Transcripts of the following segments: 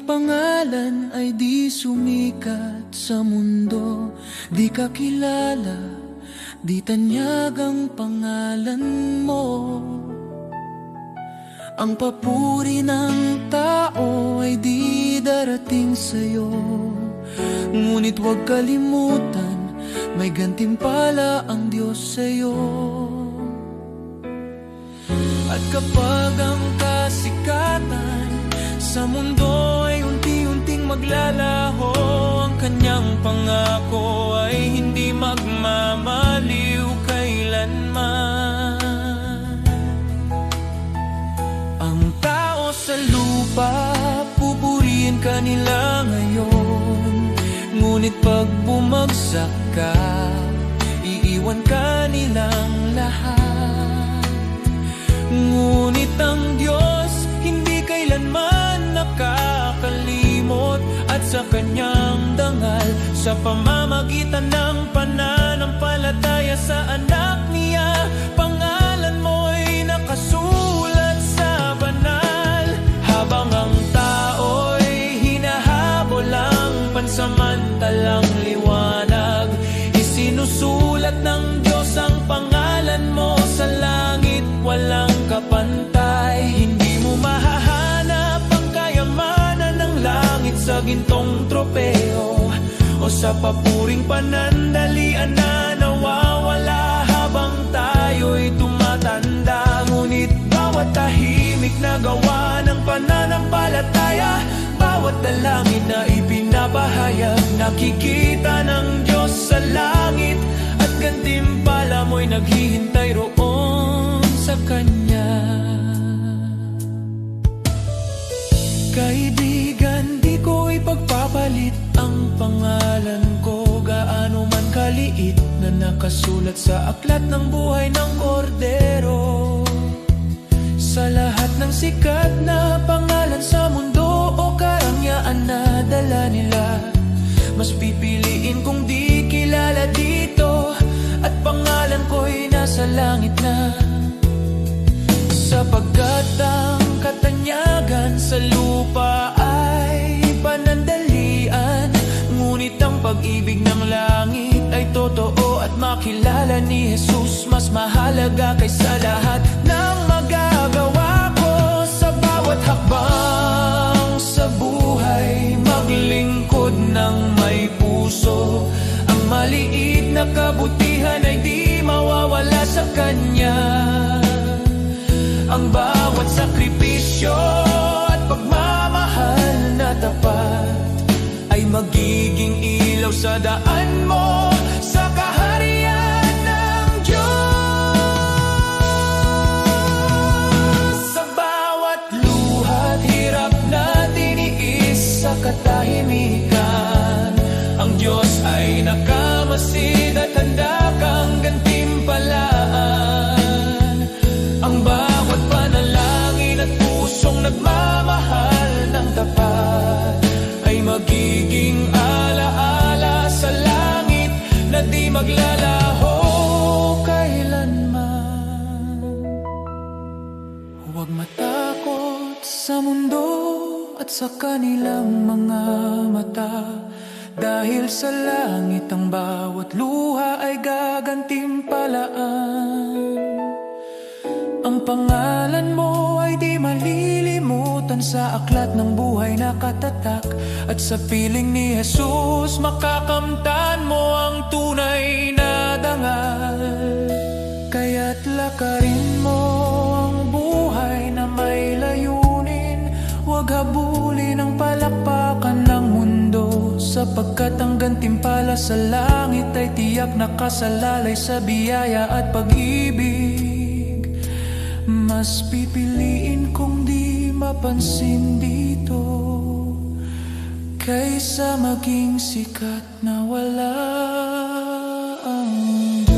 pangalan ay di sumikat sa mundo, di ka kilala, di tanyag ang pangalan mo. Ang papuri ng tao ay di darating sa'yo, ngunit huwag kalimutan, may gantimpala ang Diyos sa'yo. At kapag ang kasikatan sa mundo ay unti-unting maglalaho, ang kanyang pangako ay hindi magmamaliw kailanman. Ang tao sa lupa, pupurihin ka nila ngayon, ngunit pag bumagsak ka, iiwan ka nilang lahat. Ngunit ang Diyos hindi kailanman nakakalimot, at sa kanyang dangal, sa pamamagitan ng pananampalataya sa anak niya, pangalan mo'y nakasulat sa banal. Habang ang tao'y hinahabol ang pansamantalang liwanag, isinusulat ng Diyos ang pangalan mo sa langit, walang kapantay. Hindi mo mahahanap ang kayamanan ng langit sa gintong tropeo o sa papuring panandalian na nawawala habang tayo'y tumatanda. Ngunit bawat tahimik na gawa ng pananampalataya, bawat dalangin na ipinapahayag, nakikita ng Diyos sa langit, at gantimpala mo'y naghihintay roon sa Kanya. Kaibigan, di ko ipagpapalit ang pangalan ko, gaano man kaliit, na nakasulat sa aklat ng buhay ng kordero. Sa lahat ng sikat na pangalan sa mundo o karangyaan na dala nila, mas pipiliin kong di kilala dito, at pangalan ko'y nasa langit na. Sapagkat ang katanyagan sa lupa ay panandalian, ngunit ang pag-ibig ng langit ay totoo, at makilala ni Jesus mas mahalaga kaysa lahat ng magagawa ko. Sa bawat hakbang sa buhay, maglingkod ng may puso, ang maliit na kabutihan ay di mawawala sa Kanya. Ang bawat sakripisyo at pagmamahal na tapat ay magiging ilaw sa daan mo sa kaharian ng Diyos. Sa bawat luhat, hirap na tiniis sa katahimikan, ang Diyos ay nakamasid at handa kang gantimpalaan. Ang bawat panalangin at pusong nagmamahal ng tapat ay magiging alaala sa langit na di maglalaho kailanman. Huwag matakot sa mundo at sa kanilang mga mata, dahil sa langit ang bawat luha ay gagantimpalaan. Ang pangalan mo ay di malilimutan sa aklat ng buhay na katatak, at sa piling ni Jesus makakamtan mo ang tunay na dangal. Kaya't lakarin mo ang buhay na may layunin, huwag habulin ang palakpakan ng mundo, sapagkat ang gantimpala sa langit ay tiyak nakasalalay sa biyaya at pag-ibig. Mas pipiliin kong di mapansin dito, kaysa maging sikat na wala ang Diyos.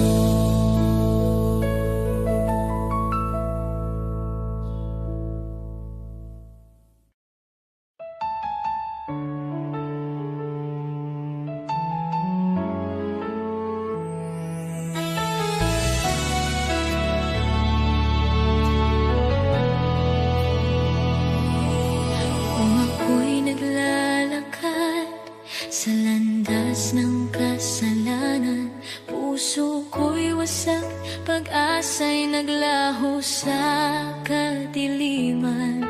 sa kadiliman,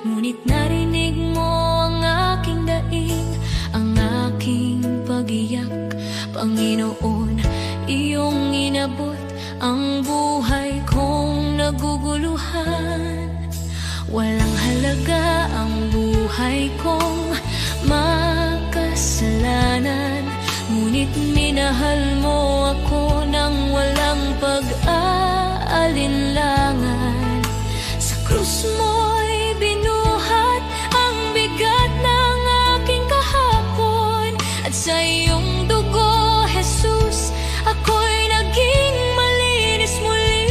ngunit narinig mo ang aking daing, ang aking pag-iyak. Panginoon, iyong inabot ang buhay kong naguguluhan. Walang halaga ang buhay kong makasalanan, ngunit minahal mo ako ng walang pag-aalinlangan. Sa krus mo'y binuhat ang bigat ng aking kahapon, at sa iyong dugo, Jesus, ako'y naging malinis muli.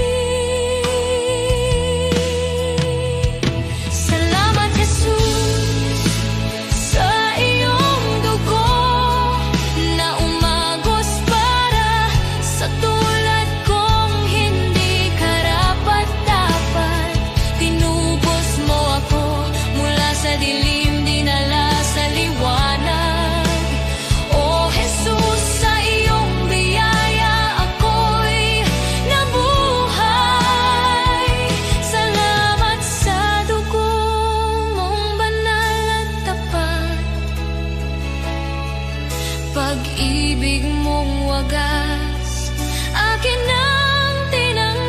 Salamat, Jesus, sa iyong dugo na umagos para sa tulad kong hindi karapat-dapat. Tinubos mo ako mula sa dilim, dinala sa liwanag. O Jesus, sa iyong biyaya ako'y nabuhay. Salamat sa dugo mong banal at tapat, pag-ibig mong wagas, akin ang tinanggap.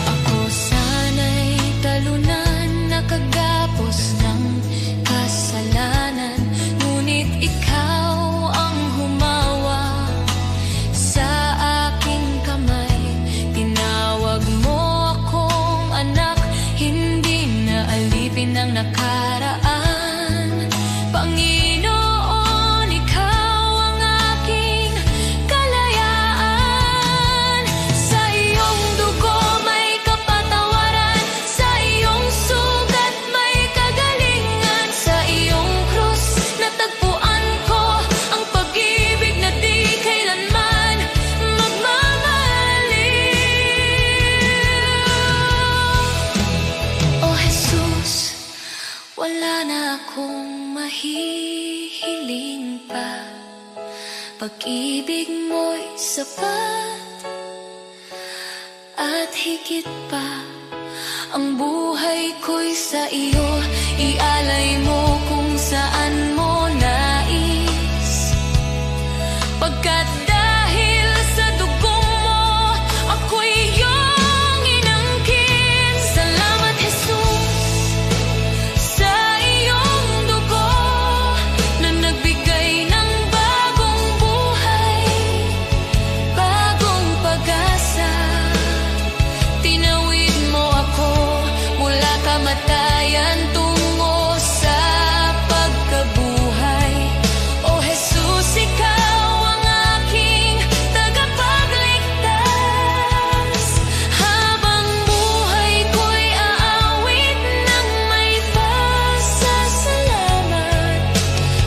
Ako sana'y talunan, nakagapos ng kasalanan, ngunit ikaw ang humawak sa aking kamay. Tinawag mo akong anak, hindi na alipin ng nakaraan. Panginoon, ikaw ang aking kalayaan. Sa iyong dugo may kapatawaran, sa iyong sugat may kagalingan. Sa iyong krus natagpuan ko ang pag-ibig na di kailanman magmamaliw. O Jesus, wala na akong mahihiling pa, pag-ibig mo'y sapat at higit pa. Ang buhay ko'y sa iyo, ialay mo kung saan mo nais. Pagkat dahil sa dugo mo, ako'y iyong inangkin. Salamat, Jesus, sa iyong dugo na nagbigay ng bagong buhay, bagong pag-asa. Tinawid mo ako mula kamatayan tungo sa pagkabuhay. O Jesus, ikaw ang aking tagapagligtas. Habang buhay ko'y aawit ng may pasasalamat.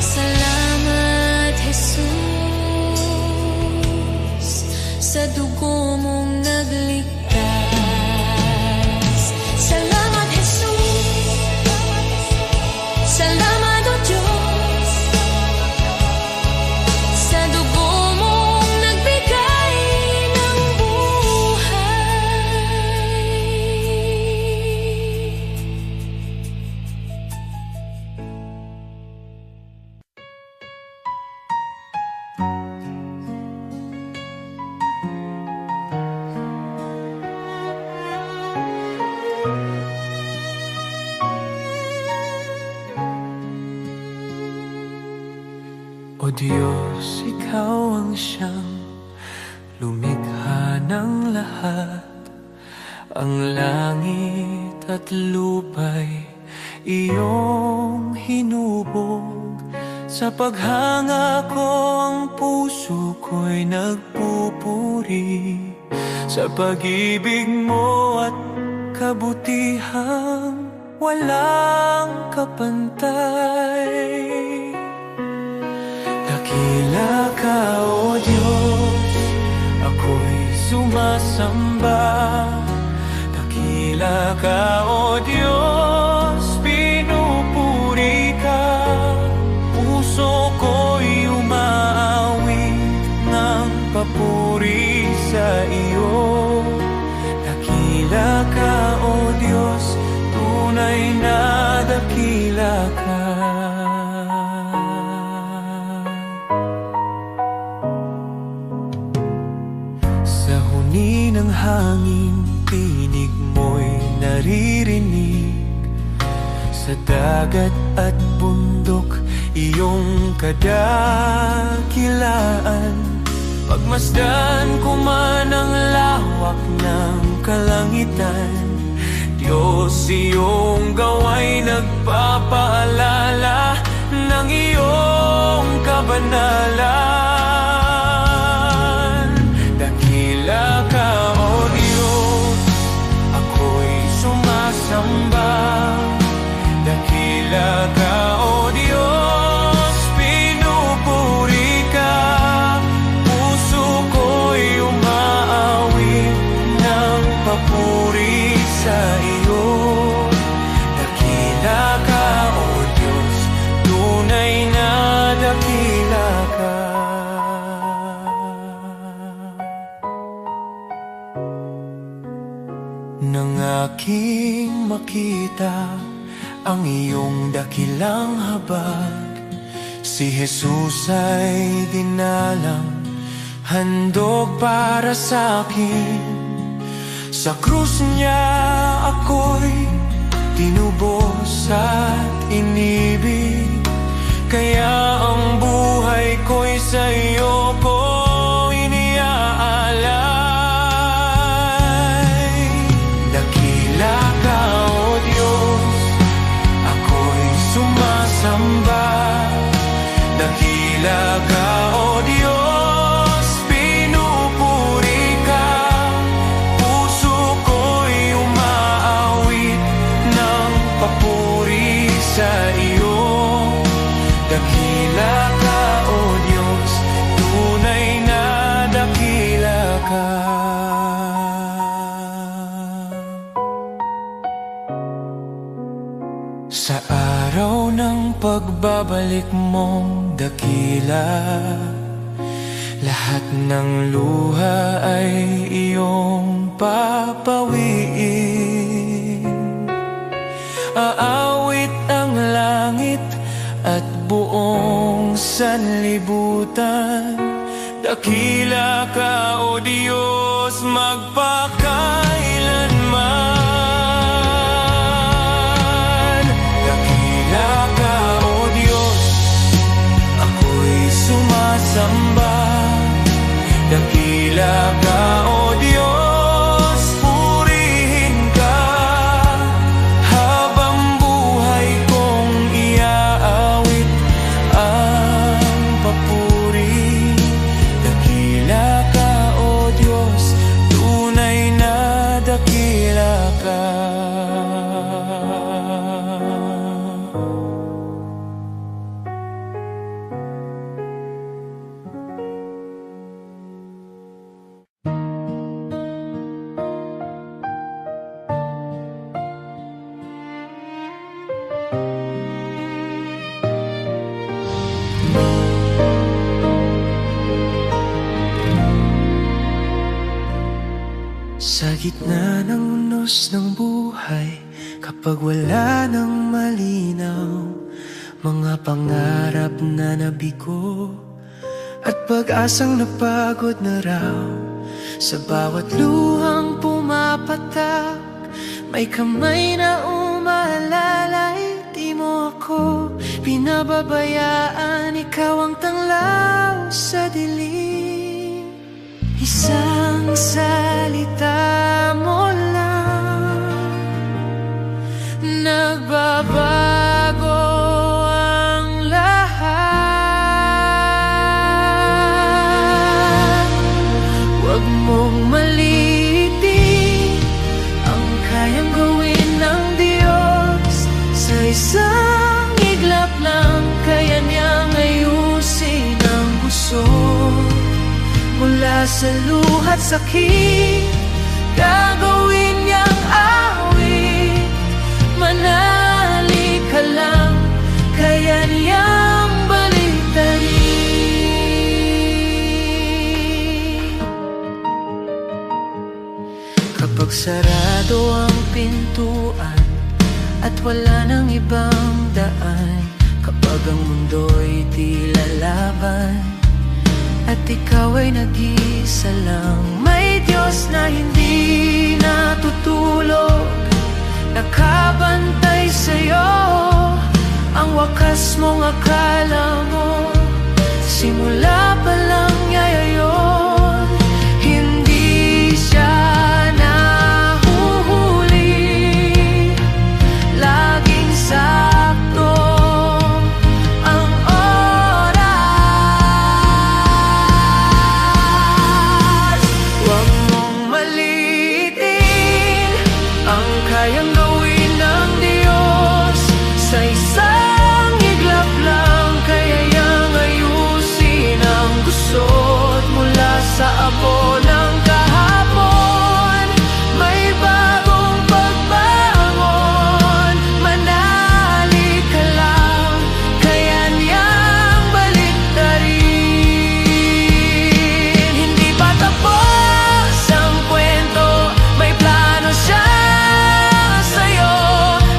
Salamat, Jesus, sa dugo mong nagligtas. Salamat, Jesus. Salamat, O Diyos, sa dugo mong nagbigay ng buhay. O Diyos, ikaw ang siyang lumikha ng lahat. Ang langit at lupa'y iyong hinubog. Sa paghanga ko ang puso ko'y nagpupuri sa pag-ibig mo at kabutihang walang kapantay. Dakila ka, O Diyos, ako'y sumasamba. Dakila ka, O Diyos, pinupuri ka. Puso ko'y umaawit ng papuri naririnig. Sa dagat at bundok, iyong kadakilaan. Pagmasdan ko man ang lawak ng kalangitan, Diyos, iyong gawa'y nagpapaalala ng iyong kabanalan. Dakila ka, O Diyos, ako'y sumasamba. Dakila ka, O Diyos, pinupuri ka. Puso ko'y umaawit ng papuri sa iyo. Dakila ka, O Diyos, tunay na dakila ka. Nang aking makita ang iyong dakilang habag, si Jesus ay dinalang, handog para sa akin. Sa krus niya ako'y tinubos at inibig, kaya ang buhay ko'y sa iyo ko iniaalay. Dakila ka, O Diyos, ako'y sumasamba. Dakila ka, O Diyos, pinupuri ka. Puso ko'y umaawit ng papuri sa iyo. Dakila ka, O Diyos, tunay na dakila ka. Sa araw ng pagbabalik mong dakila, lahat ng luha ay iyong papawiin. Aawit ang langit at buong sanlibutan. Dakila ka, O Diyos, magpakailanman. Dakila ka, O Diyos, ako'y sumasamba. Dakila ka, O Diyos, purihin ka. Habang buhay kong iaawit ang papuri. Dakila ka, O Diyos, tunay na dakila ka. Sa gitna ng unos ng buhay, kapag wala nang malinaw, mga pangarap na nabigo at pag-asang napagod na raw. Sa bawat luhang pumapatak, may kamay na umaalalay. Di mo ako pinababayaan, ikaw ang tanglaw sa dilim. Isang salita mo lang, nagbabago ang lahat. Huwag mong maliitin ang kayang gawin ng Diyos. Sa isang iglap lang, kaya niyang ayusin ang gusot. Mula sa luha't sakit, gagawin niyang awit. Manali ka lang, kaya niyang baliktarin. Kapag sarado ang pintuan at wala nang ibang daan, kapag ang mundo'y di lalaban at ikaw ay nag-iisa lang, may Diyos na hindi natutulog. lakas mong akala mo, simula pa lang yayayon. Hindi siya nahuhuli, laging sakto ang oras. Huwag mong maliitin ang kayang gawin ng Diyos. Sa isang iglap lang kayang ayusin ang gusot. Mula sa abo ng kahapon, may bagong pagbangon. Manalig ka lang, kaya niyang baliktarin. Hindi pa tapos ang kwento, may plano siya sa'yo.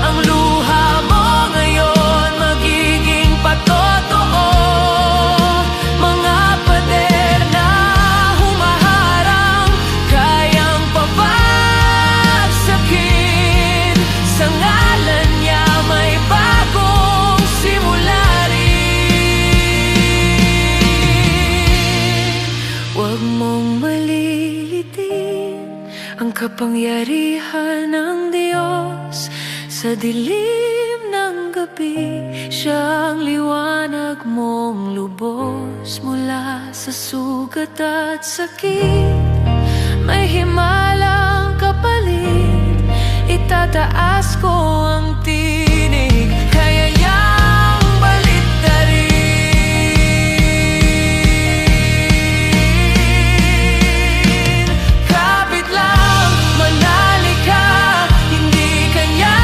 Ang luha mo ngayon magiging patotoo. Mga pader na humaharang, kayang pabagsakin. Sa ngalan niya may bagong simula rin. Huwag mong malilitin ang kapangyarihan ng Diyos. Sa dilim ng gabi, siya ang liwanag mong lubos. Mula sa sugat at sakit, may himalang kapalit. Itataas ko ang tinig, kaya niyang baliktarin. Kapit lang, manali ka, hindi kanya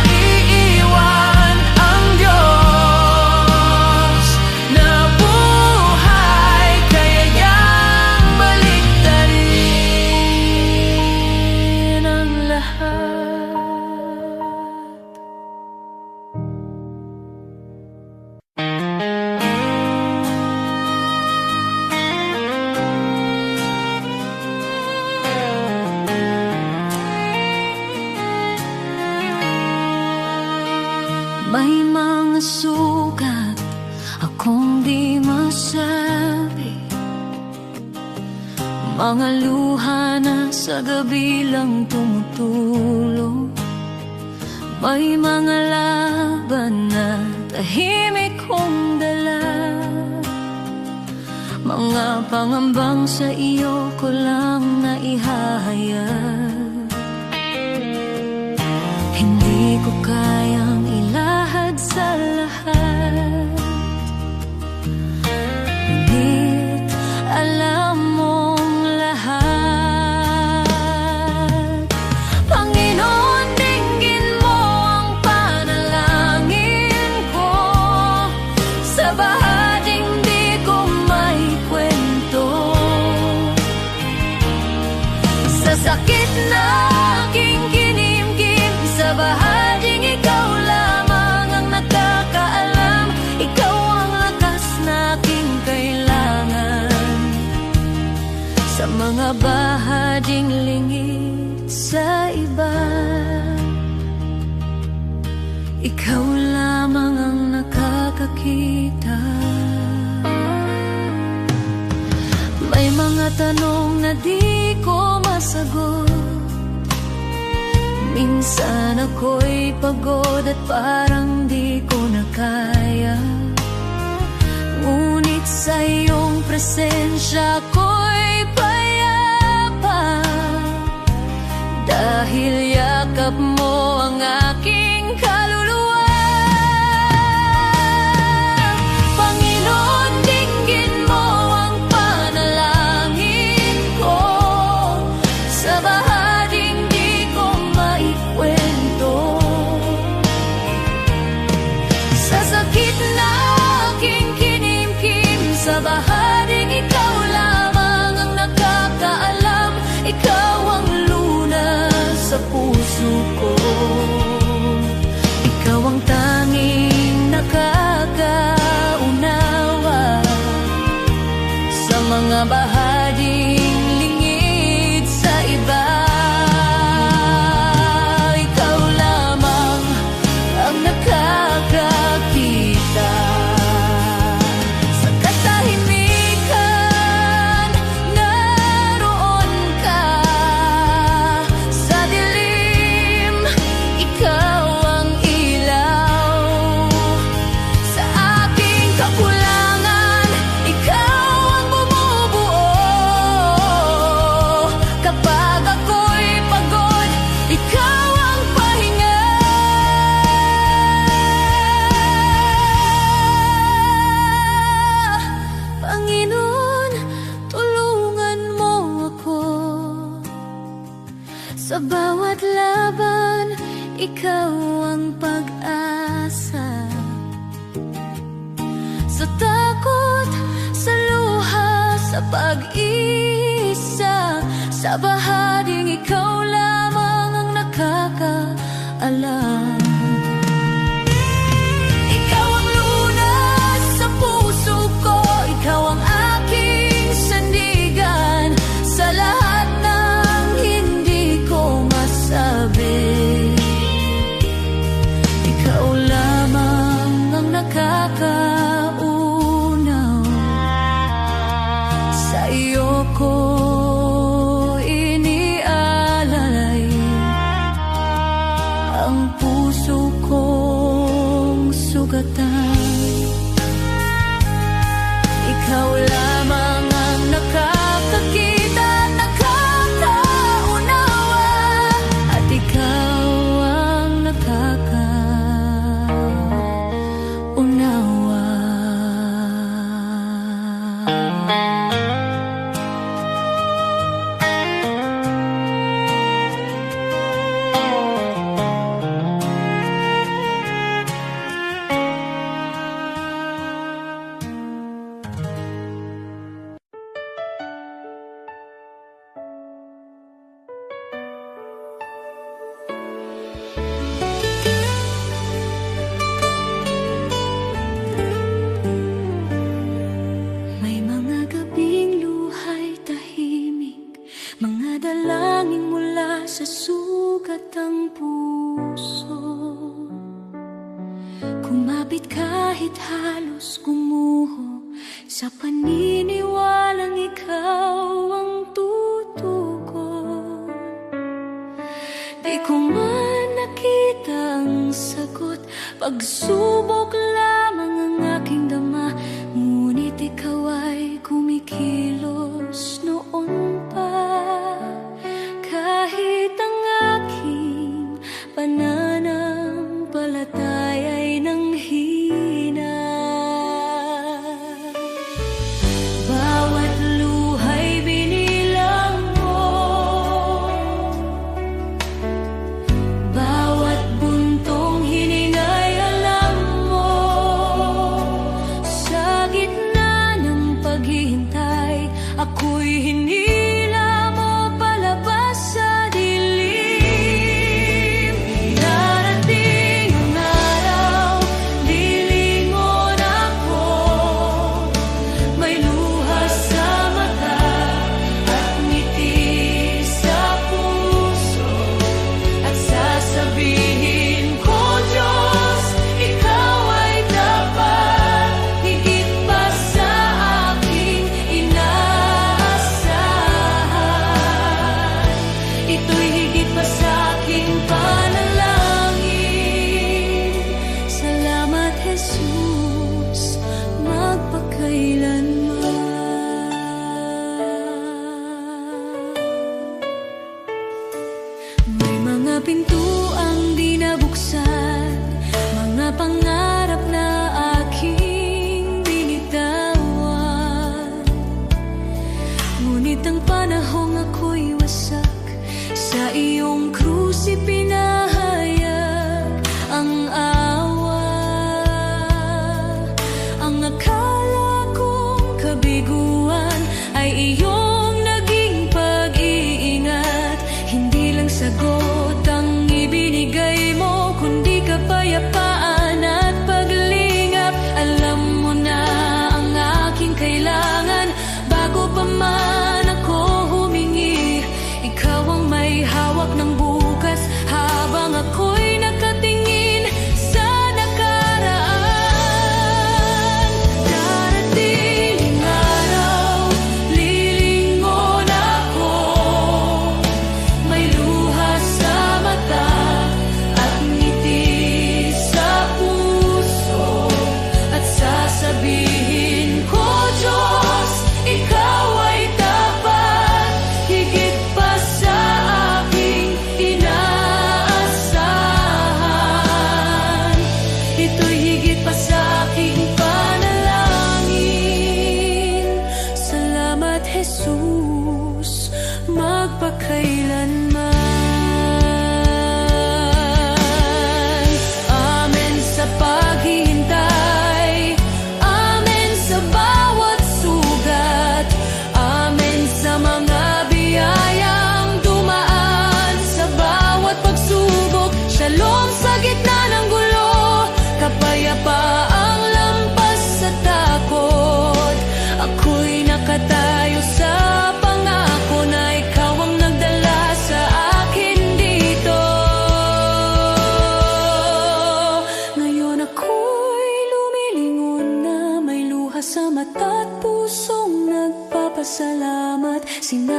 iiwan ang Diyos na buhay, kaya niyang baliktarin ang lahat. May mga sugat akong di masabi, mga luha na sa gabi lang tumutulong. May mga laban na tahimik kong dala, mga pangambang sa iyo ko lang naihahayag. Hindi ko kayang ilahad sa lahat, ngunit alam mong lahat. Panginoon, dinggin mo ang panalangin ko. Sa bahaging di ko may kwento, sa sakit na aking kinimkim, sa bahaging ikaw lamang ang nakakaalam. Ikaw ang lakas na aking kailangan. Sa mga bahaging lingid sa iba, ikaw lamang ang nakakakita. May mga tanong na di ko masagot, minsan ako'y pagod at parang di ko na kaya. Ngunit sa iyong presensya ko'y payapa, dahil yakap mo ang aking kaluluwa. Panginoon, dinggin mo ang panalangin ko. Sa bahaging di ko maikwento, sa sakit na aking kinimkim, sa bahaging ikaw lamang ang nakakaalam. Ikaw ang lunas sa puso ko, ikaw ang tanging nakakaunawa sa mga bahaging lingid sa iba. Ikaw lamang ang nakakakita. ikaw ang pag-asa. Sa takot, sa luha, sa pag-isa, sa bahaging ikaw lamang ang nakakaalam. Ikaw ang lunas sa puso ko, ikaw ang aking sandigan sa lahat ng hindi ko masabi. Ikaw lamang ang nakakaunaw, sa iyo ko inialay ang puso kong sugatan. Ikaw lamang ang nakakakita at nakakaunawa, at ikaw ang nakakaunawa. May mga gabing luhay tahimik, mga dalangin mula sa sugat ang puso. Kumapit kahit halos gumuho, sa paniniwalang ikaw ang tutugon. Di ko man nakita ang sagot, pagsubok lamang ang aking dama, ngunit ikaw ay kumikilos noon pa. Kahit ang aking pananampalataya ay nanghina, bawat luhay binilang mo, bawat buntong hiningay alam mo. Sa gitna ng paghihintay, ako'y hinila mo palabas sa dilim.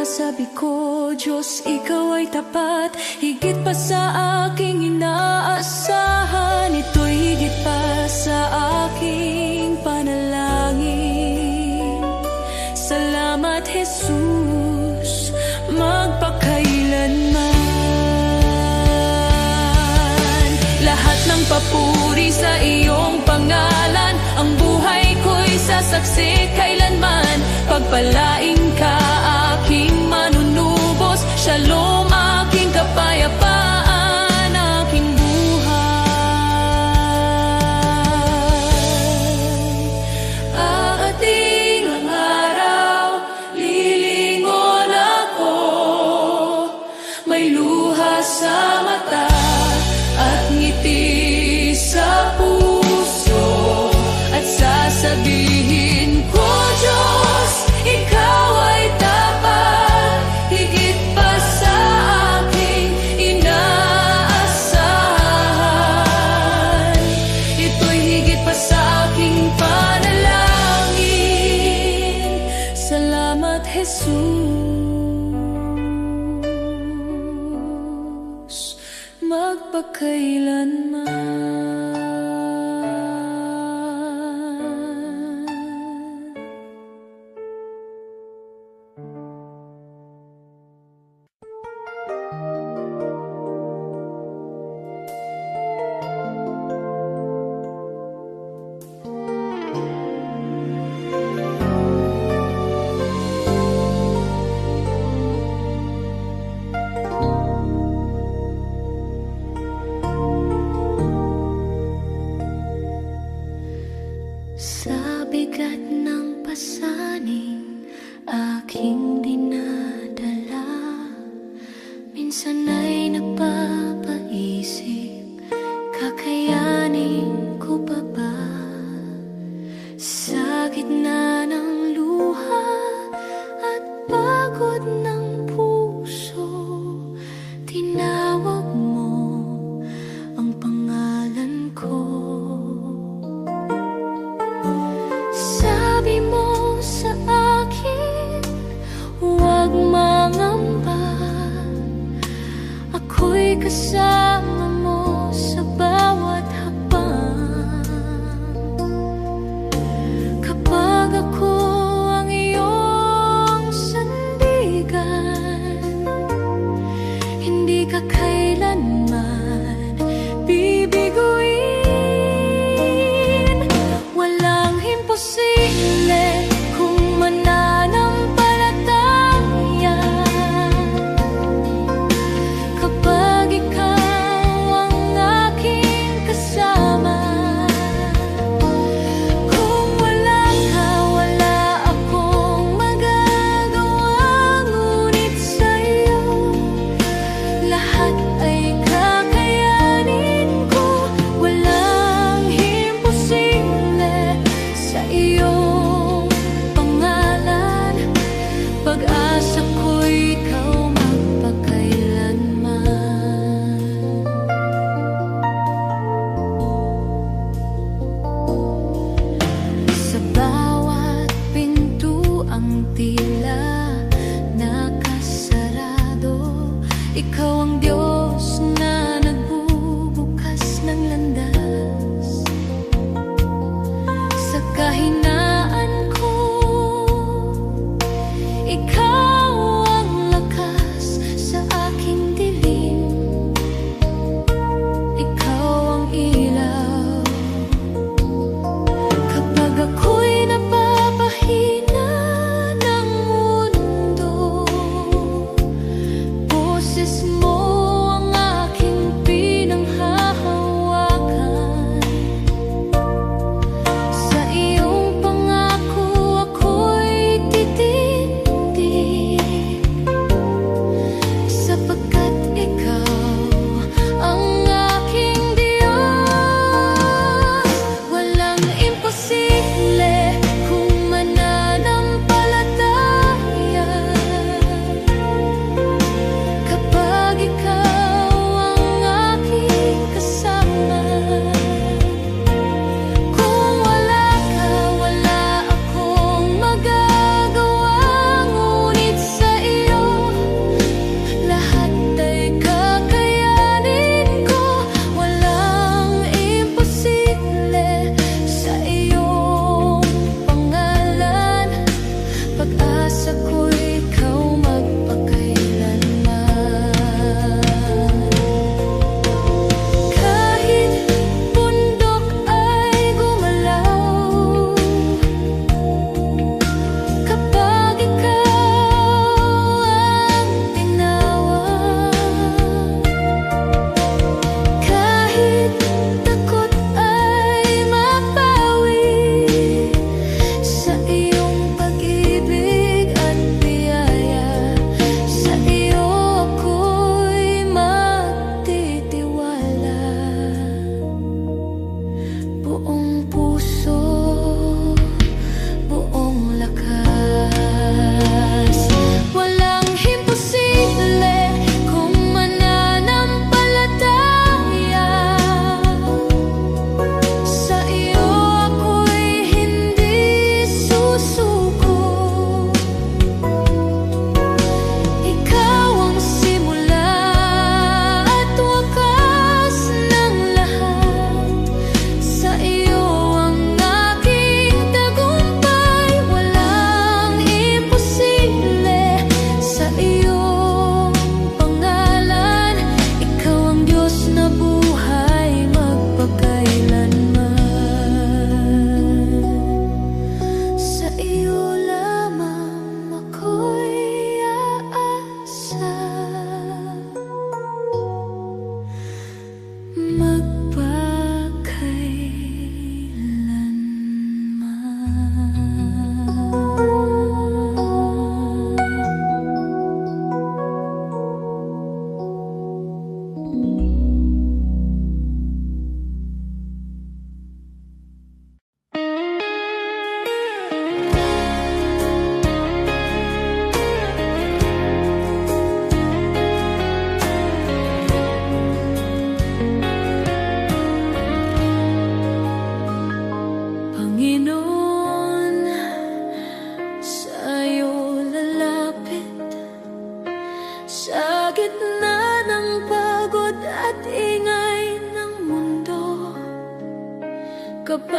sinasabi ko, Diyos, ikaw ay tapat, higit pa sa aking inaasahan. Ito'y higit pa sa aking panalangin. Salamat, Jesus, magpakailanman. Lahat ng papuri sa iyong pangalan, ang buhay ko'y sasaksi kailanman. Pagpalain ka, aking manunubos, Shalom, aking kapayapaan, aking buhay. Aating ang araw, lilingon ako, may luha sa mata at ngiti sa puso, at sasabihin ko, Diyos, ikaw ay tapat, higit pa sa aking inaasahan. Ito'y higit pa sa aking panalangin. Salamat, Jesus, magpakailanman.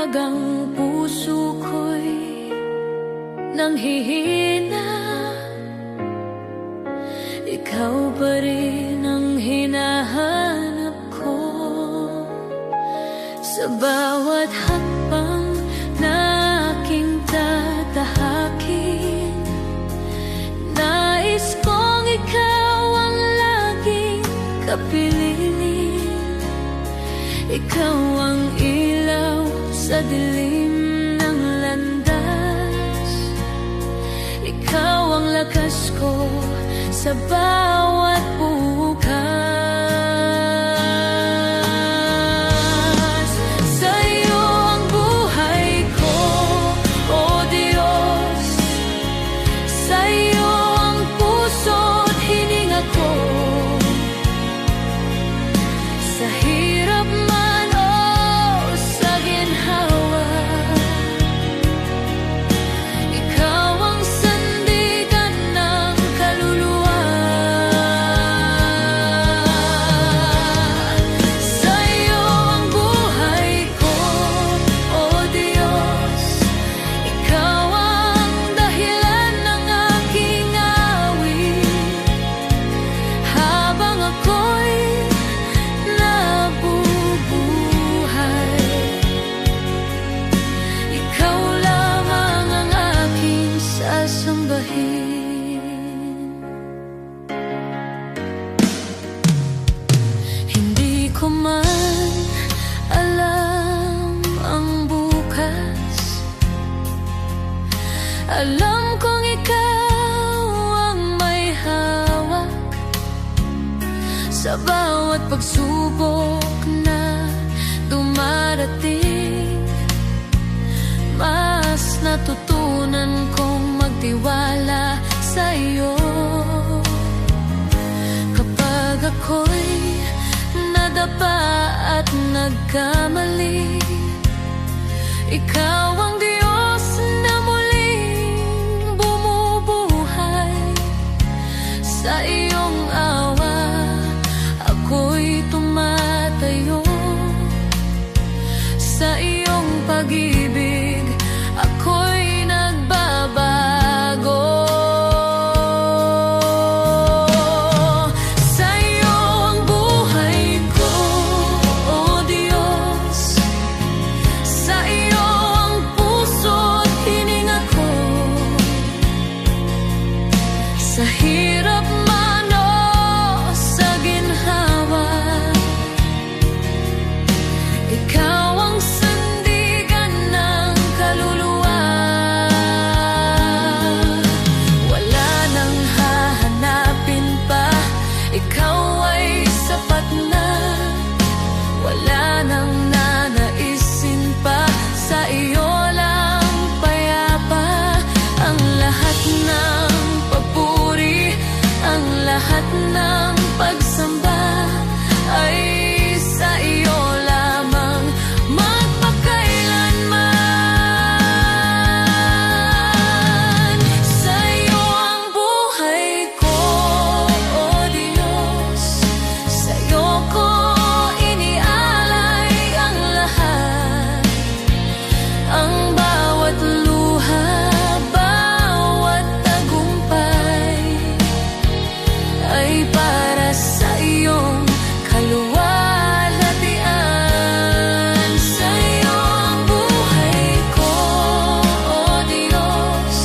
Kapag ang puso ko'y nanghihina, ikaw pa rin ang hinahanap ko. Sa bawat hakbang na aking tatahakin, nais kong ikaw ang laging kapiling. Ikaw ang ilaw sa dilim ng landas, ikaw ang lakas ko sa bawat bukas. Sa'yo ang buhay ko, O Diyos. Sa'yo ang puso't hininga ko. Sa hirap man o sa ginhawa, ikaw ang sandigan ng kaluluwa. Sa'yo ang buhay ko, O Diyos. Ikaw ang dahilan ng aking awit. Habang ako'y nabubuhay, ikaw lamang ang aking sasambahin. Hindi ko man alam ang bukas, alam kong ikaw ang may hawak sa bawat pagsubok na dumarating. Mas natutunan kong magtiwala sa iyo. Kapag ako'y nadapa at nagkamali, ikaw ang Diyos na muling bumubuhay. Sa iyong awa ako'y tumatayo, sa iyong pag-ibig ako'y nagbabago. Sa'yo ang buhay ko, O Diyos. Sa iyo ang puso't hininga ko. Sa hirap man o sa ginhawa, ikaw ang sandigan ng kaluluwa. Wala nang hahanapin pa, ikaw ay sapat na. Wala nang nanaisin pa, sa iyo lang payapa. Ang lahat ng papuri, ang lahat ng pagsamba ay sa iyo lamang magpakailanman. Sa'yo ang buhay ko, O Diyos. Sa'yo ko inialay ang lahat, ang bawat luha, bawat tagumpay ay para sa iyong kaluwalhatian. Sa'yo ang buhay ko, O Diyos,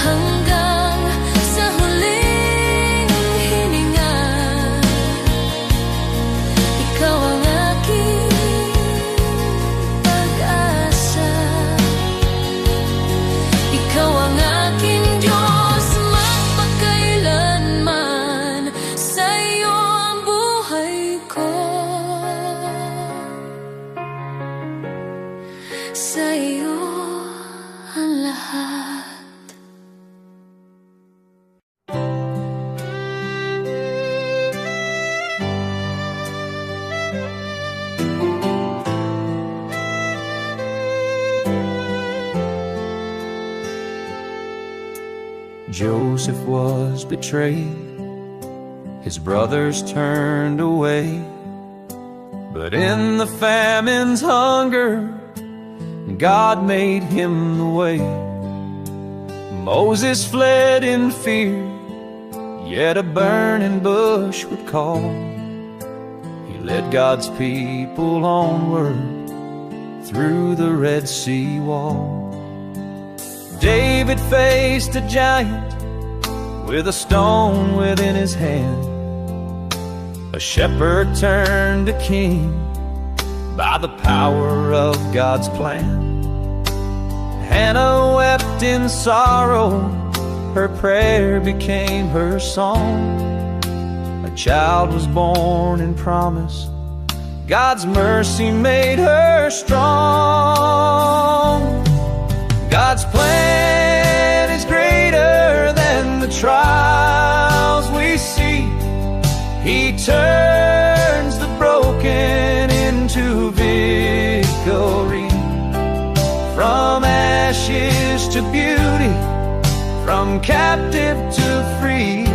hanggang sa huling hininga. Ikaw ang aking pag-asa, ikaw ang aking Diyos magpakailanman. Sa'yo ang buhay ko, sa'yo ang lahat. Joseph was betrayed, his brothers turned away, but in the famine's hunger, God made him the way. Moses fled in fear, yet a burning bush would call. He led God's people onward through the Red Sea wall. David faced a giant with a stone within his hand. A shepherd turned to king by the power of God's plan. Hannah wept in sorrow, her prayer became her song. A child was born in promise, God's mercy made her strong. God's plan is greater than the trials we see. He turns the broken into victory. From ashes to beauty, from captive to free,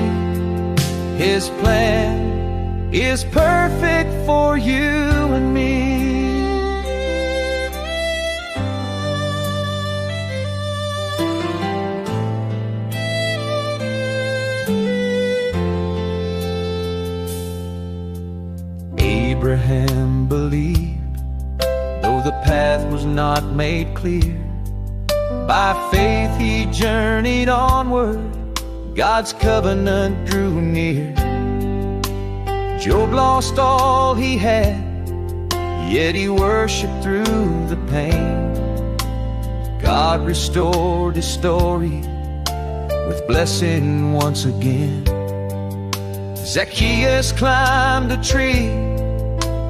His plan is perfect for you and me. Abraham believed, though the path was not made clear. By faith he journeyed onward, God's covenant drew near. Job lost all he had, yet he worshiped through the pain. God restored his story with blessing once again. Zacchaeus climbed a tree,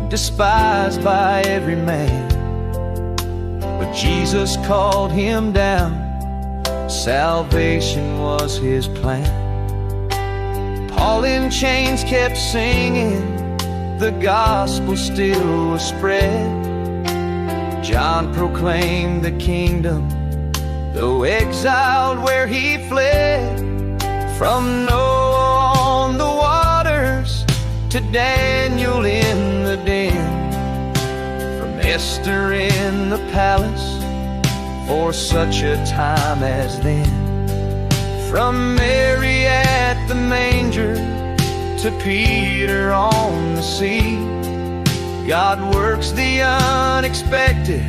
despised by every man, but Jesus called him down. Salvation was his plan. Paul in chains kept singing, the gospel still was spread. John proclaimed the kingdom, though exiled where he fled. From Noah on the waters to Daniel in the den, from Esther in the palace for such a time as then, from Mary at the manger to Peter on the sea. God works the unexpected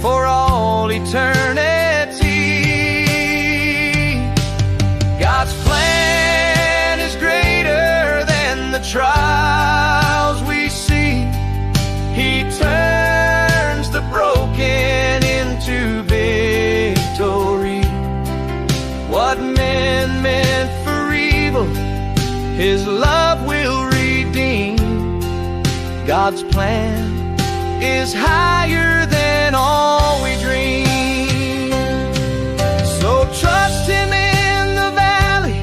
for all eternity. God's plan is greater than the trials we see. He turns the broken into victory. What men meant for evil, His love will redeem. God's plan is higher than all we dream. So trust Him in the valley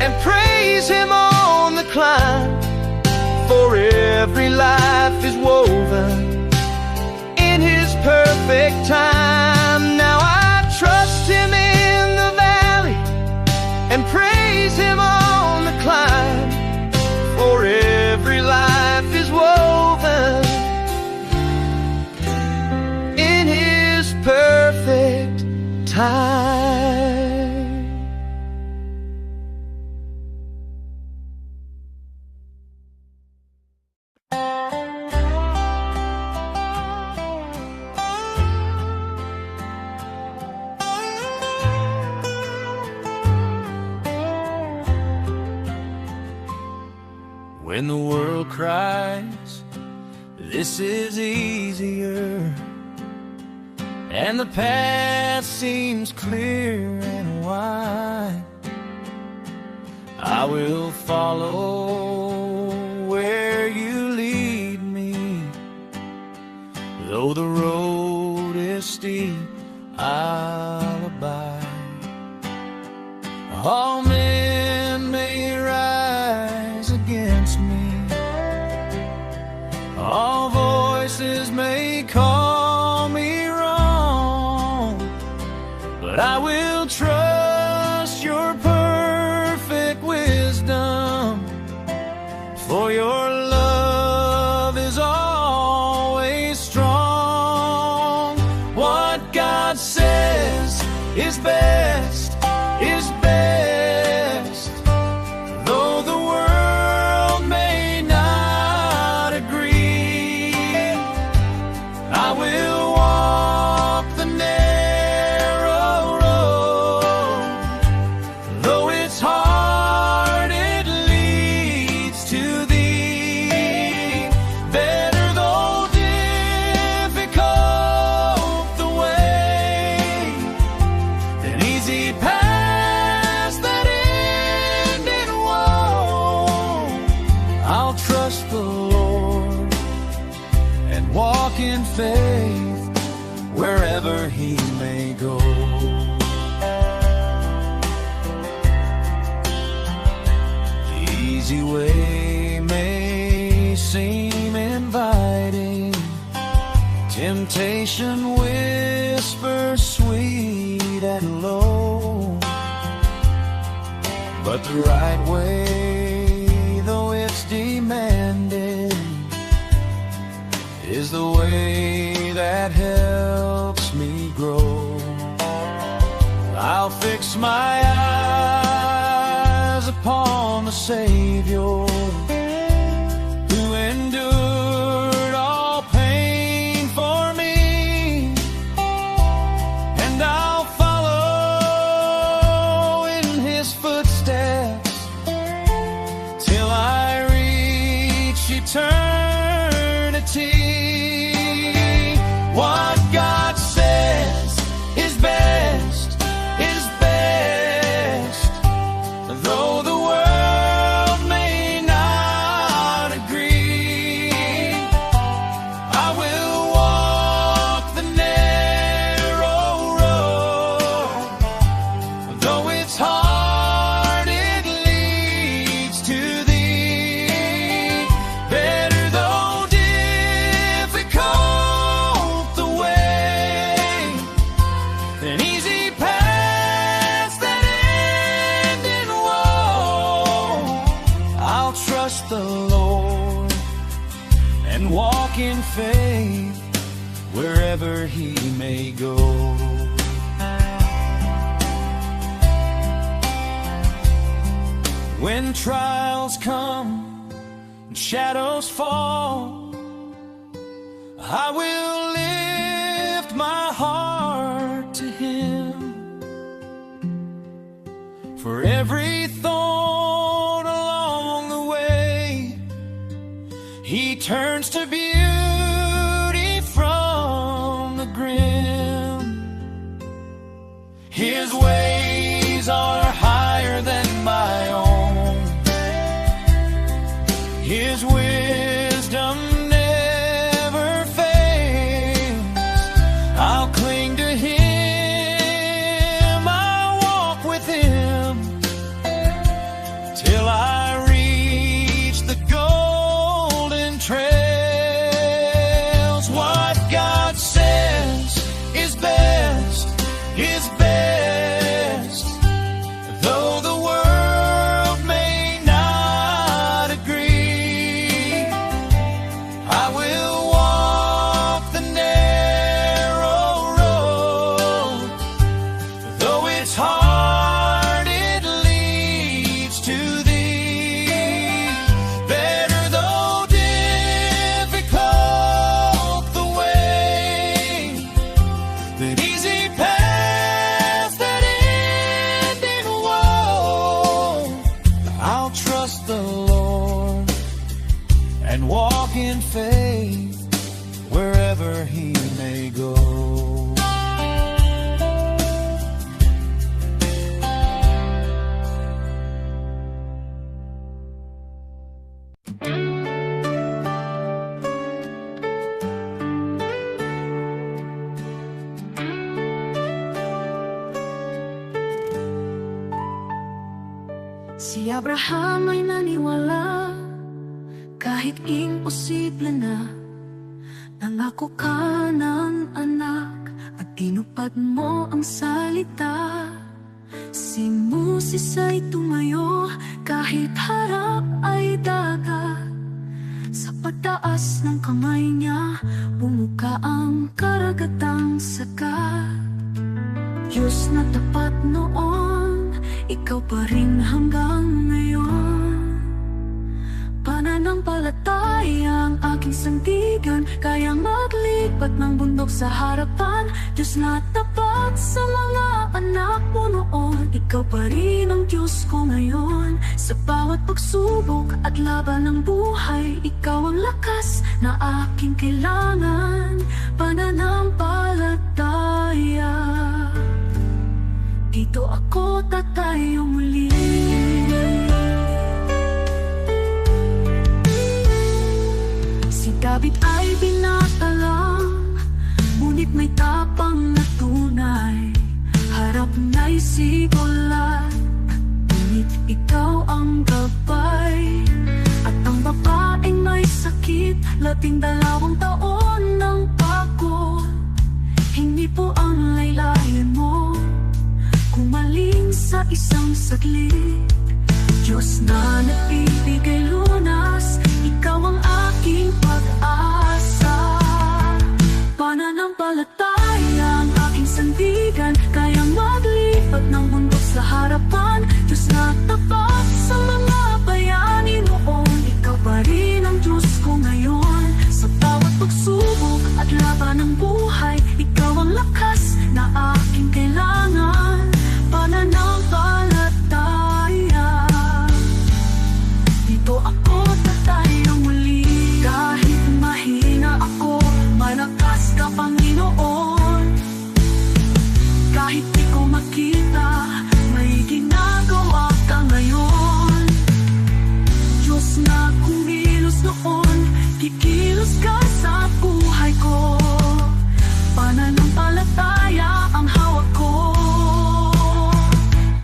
and praise Him on the climb, for every life is woven in His perfect time. Now I trust Him in the valley and praise Him on the climb, for every life is woven in His perfect time. When the world cries, this is easier, and the path seems clear and wide, I will follow where you lead me. Though the road is steep, I'll abide. All men may rise against me, all voices may call me wrong, but I will trust your perfect wisdom, for your love is always strong. is best, is best. Though the world may not agree, I will walk the narrow road. Though it's hard, it leads to thee. Better though difficult the way, than easy paths that end in woe. I'll trust the Lord and walk in faith wherever He may go. The easy way may seem inviting, temptation whispers sweet and low, but the right way, though it's demanding, is the way that helps me grow. I'll fix my eyes upon the Savior, who endured all pain for me, and I'll follow in His footsteps till I reach eternity. What God says is best, is best. Though the world may not agree, I will walk the narrow road. Though it's hard, it leads to thee. Better though difficult the way, than easy paths that end in woe. I'll trust the Lord and walk in faith wherever He may go. When trials come and shadows fall, I will lift my heart to Him. For every thorn along the way, He turns to beauty from the grim. His ways are higher than my own. His wisdom never fails. I'll cling to Him, I'll walk with Him till I reach the golden trails. What God says is best, is best. Though the world may not agree, I will walk the narrow road. Though it's hard, it leads to thee. Better though difficult the way, than easy paths that end in woe. I'll trust the Lord and walk in faith wherever He may go. Si Abraham ay naniwala kahit imposible na. Nangako ka ng anak at tinupad mo ang salita. Si Moses ay tumayo kahit harap ay dagat. Sa pagtaas ng kamay niya, bumuka ang karagatang sagat. Diyos na tapat noon, ikaw pa rin hanggang ngayon. Pananampalataya ang aking sandigan, kayang maglipat ng bundok sa harapan. Diyos na tapat sa mga anak mo noon, ikaw pa rin ang Diyos ko ngayon. Sa bawat pagsubok at laban ng buhay, ikaw ang lakas na aking kailangan. Pananampalataya, dito ako tatayo muli. Si David ay binatalang, ngunit may tapang na tunay. Harap na'y sigolat, ngunit ikaw ang gabay. At ang babaeng may sakit, 12 taon ng pagod. Hindi po ang laylayan mo, kumaling sa isang saglit. Diyos na nagbibigay lunas, ikaw ang aking pag-asa. Pananampalataya ang aking sandigan, kayang maglipat ng bundok sa harapan. Diyos na tapat sa mga bayani noon, ikaw pa rin ang Diyos ko ngayon. Sa bawat pagsubok at laban ng buhay, ikaw ang lakas na aking kailangan. Pananampalataya, dito ako tatayo muli. Kahit mahina ako, malakas ka Panginoon. Kahit di ko makita, may ginagawa ka ngayon. Diyos na kumilos noon, kikilos ka sa buhay ko. Pananampalataya ang hawak ko.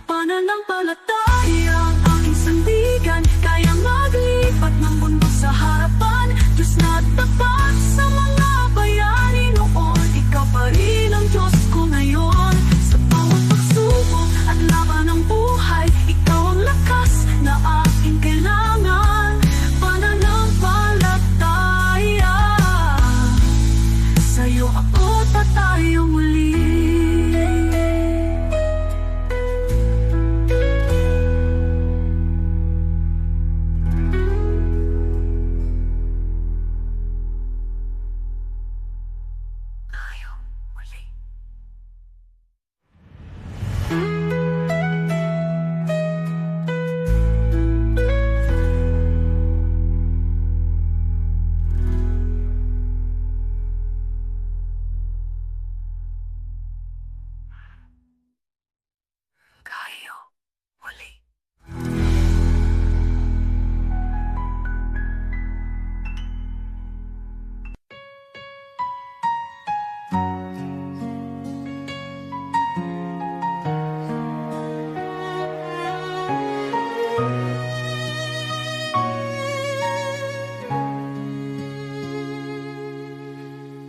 Pananampalataya ang aking sandigan, kayang maglipat ng bundok sa harapan. Diyos na tapat sa mga bayani noon, ikaw pa rin ang Diyos ko ngayon. Sa bawat pagsubok at laban ng buhay, ikaw ang lakas na aking kailangan. Pananampalataya, sa'yo ako tatayo muli. Tayo muli. Tayo muli.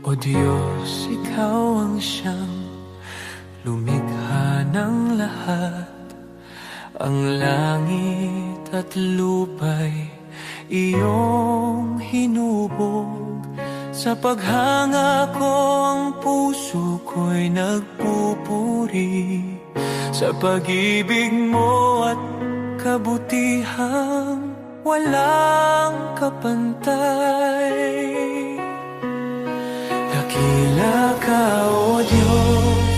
O Diyos, ikaw ang siyang lumikha ng lahat. Ang langit at lupa'y iyong hinubog. Sa paghanga ko ang puso ko'y nagpupuri sa pag-ibig mo at kabutihang walang kapantay. Dakila ka, O Diyos,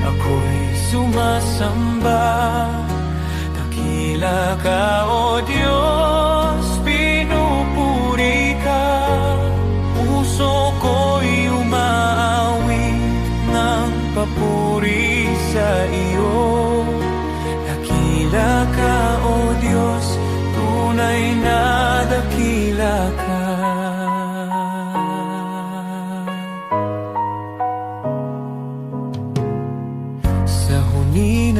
ako'y sumasamba. Dakila ka, O Diyos, pinupuri ka. Puso ko'y umaawit ng papuri sa iyo. Dakila ka, O Diyos, tunay na dakila ka.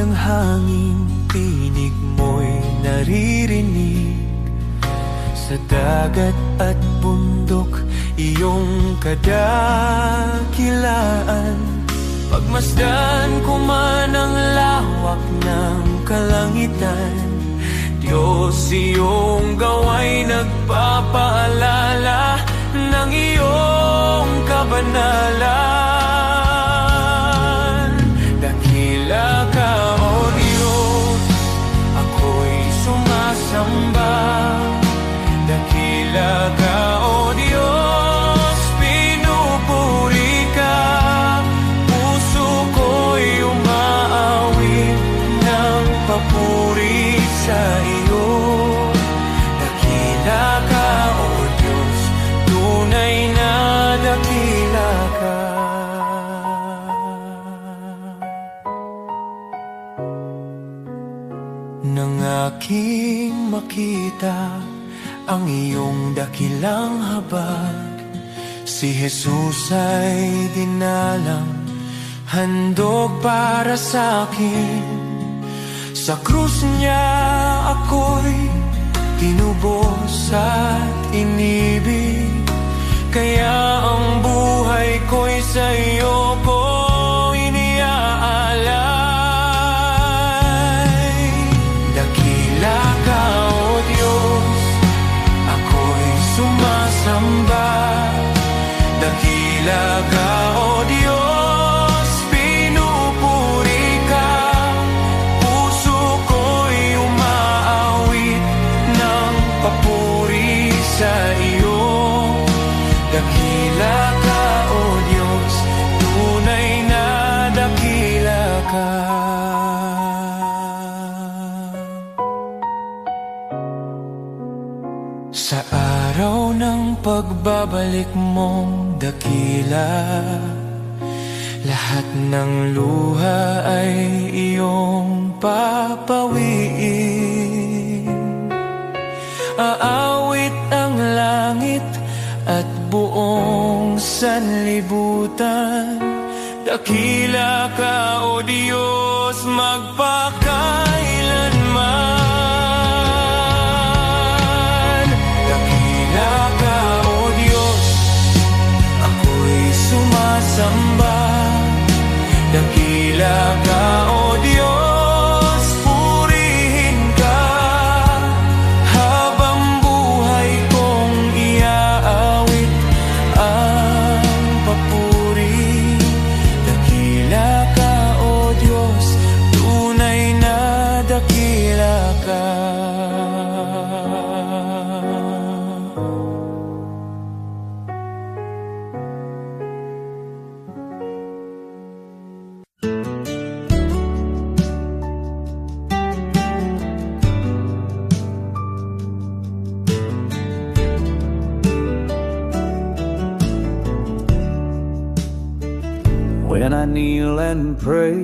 Ng hangin, tinig mo'y naririnig. Sa dagat at bundok, iyong kadakilaan. Pagmasdan ko man ang lawak ng kalangitan, Diyos, iyong gawa'y nagpapaalala ng iyong kabanalan. aking makita ang iyong dakilang habag. Si Jesus ay dinalang, handog para sa akin. Sa krus niya ako'y tinubos at inibig, kaya ang buhay ko'y sa iyo ko iniaalay. Dakila ka, O Diyos, ako'y sumasamba. Dakila ka, O Diyos, pinupuri ka. Puso ko'y umaawit ng papuri sa iyo. Dakila ka, O Diyos, tunay na dakila ka. Sa araw ng pagbabalik mong dakila, lahat ng luha ay iyong papawiin. Aawit ang langit at buong sanlibutan. Dakila ka, O Diyos, magpakailanman. Dakila ka, O Diyos, ako'y sumasamba. Dakila ka, O Diyos, purihin ka. Habang buhay kong iaawit ang papuri. Dakila ka, O Diyos, tunay na dakila ka. When I kneel and pray,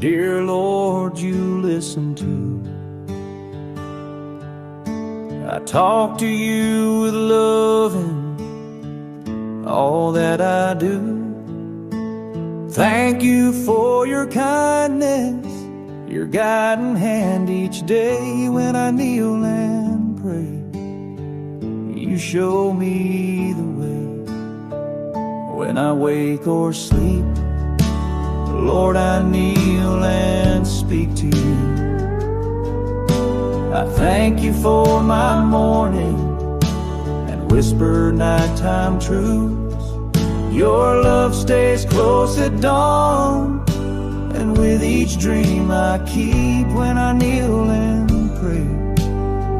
dear Lord, you listen too. I talk to you with love in all that I do. Thank you for your kindness, your guiding hand each day. When I kneel and pray, you show me the way. When I wake or sleep, Lord, I kneel and speak to you. I thank you for my morning and whisper nighttime truths. Your love stays close at dawn, and with each dream I keep. When I kneel and pray,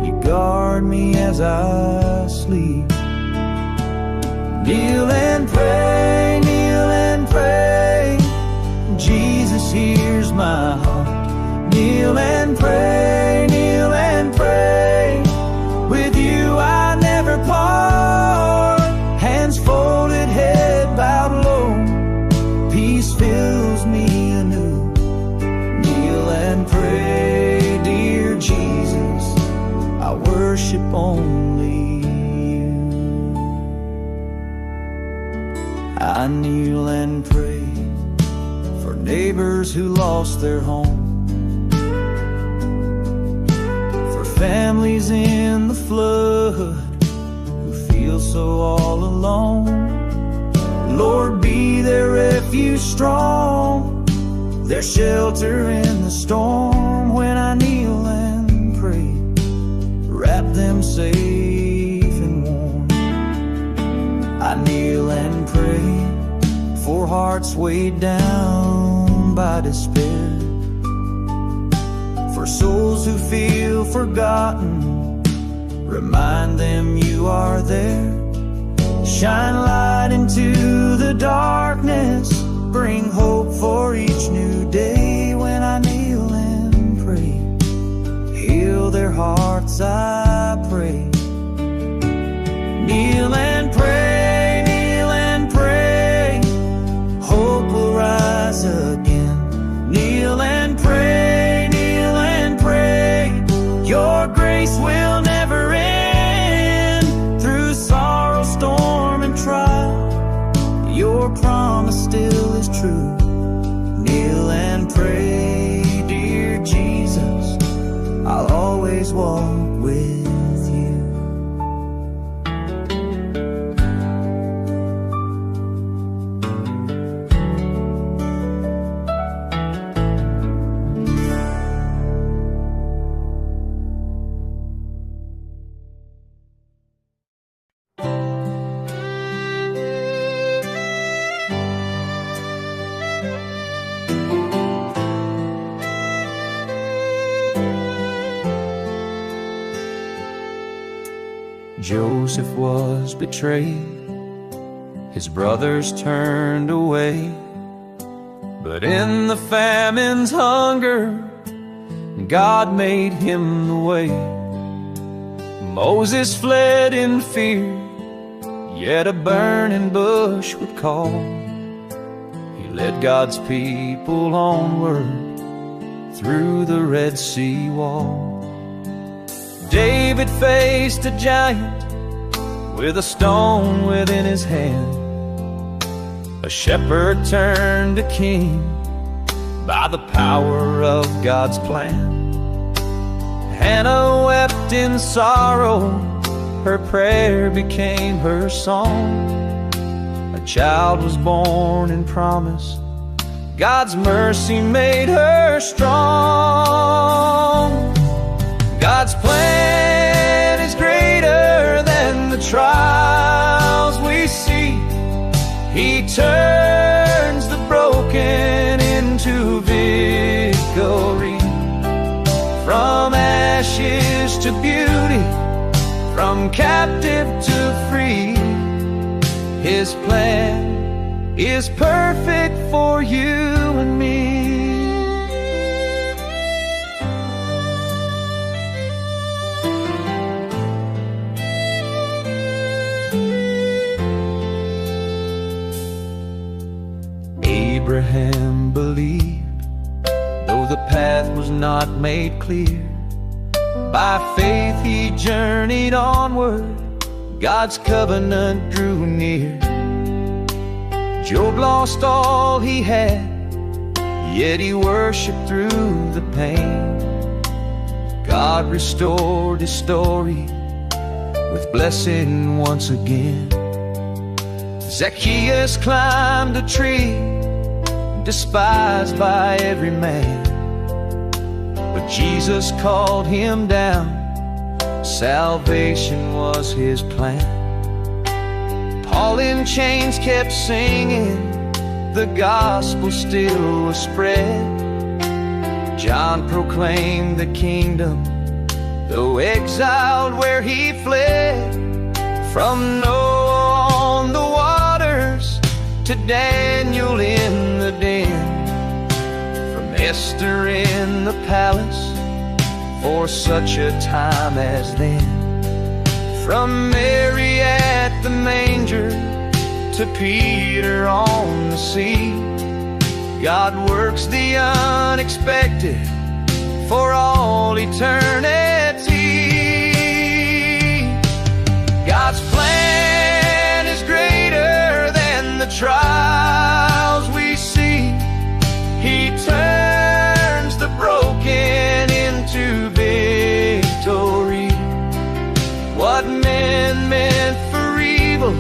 you guard me as I sleep. Kneel and pray, kneel and pray. Jesus hears my heart. Kneel and pray, kneel and pray. With you I never part. Hands folded, head bowed low. Peace fills me anew. Kneel and pray, dear Jesus, I worship only. I kneel and pray for neighbors who lost their home, for families in the flood who feel so all alone. Lord, be their refuge strong, their shelter in the storm. When I kneel and pray, wrap them safe and warm. I kneel and pray for hearts weighed down by despair, for souls who feel forgotten. Remind them you are there. Shine light into the darkness, bring hope for each new day. When I kneel and pray, heal their hearts, I pray. Kneel and pray, kneel and pray. Hope will rise again. Kneel and pray, kneel and pray. your promise still is true. Kneel and pray, dear Jesus, I'll always walk with you. Joseph was betrayed, his brothers turned away, but in the famine's hunger, God made him the way. Moses fled in fear, yet a burning bush would call. He led God's people onward through the Red Sea wall. David faced a giant with a stone within his hand. A shepherd turned to king by the power of God's plan. Hannah wept in sorrow, her prayer became her song. A child was born in promise, God's mercy made her strong. God's plan is greater than the trials we see. He turns the broken into victory. From ashes to beauty, from captive to free, His plan is perfect for you and me. Abraham believed, though the path was not made clear. By faith he journeyed onward, God's covenant drew near. Job lost all he had, yet he worshiped through the pain. God restored his story with blessing once again. Zacchaeus climbed a tree, despised by every man, but Jesus called him down. Salvation was his plan. Paul in chains kept singing, the gospel still was spread. John proclaimed the kingdom, though exiled where he fled. From Noah on the waters to Daniel in the den, from Esther in the palace for such a time as then. From Mary at the manger to Peter on the sea, God works the unexpected for all eternity. God's plan is greater than the trials we see. He turns the broken into victory. What men meant for evil,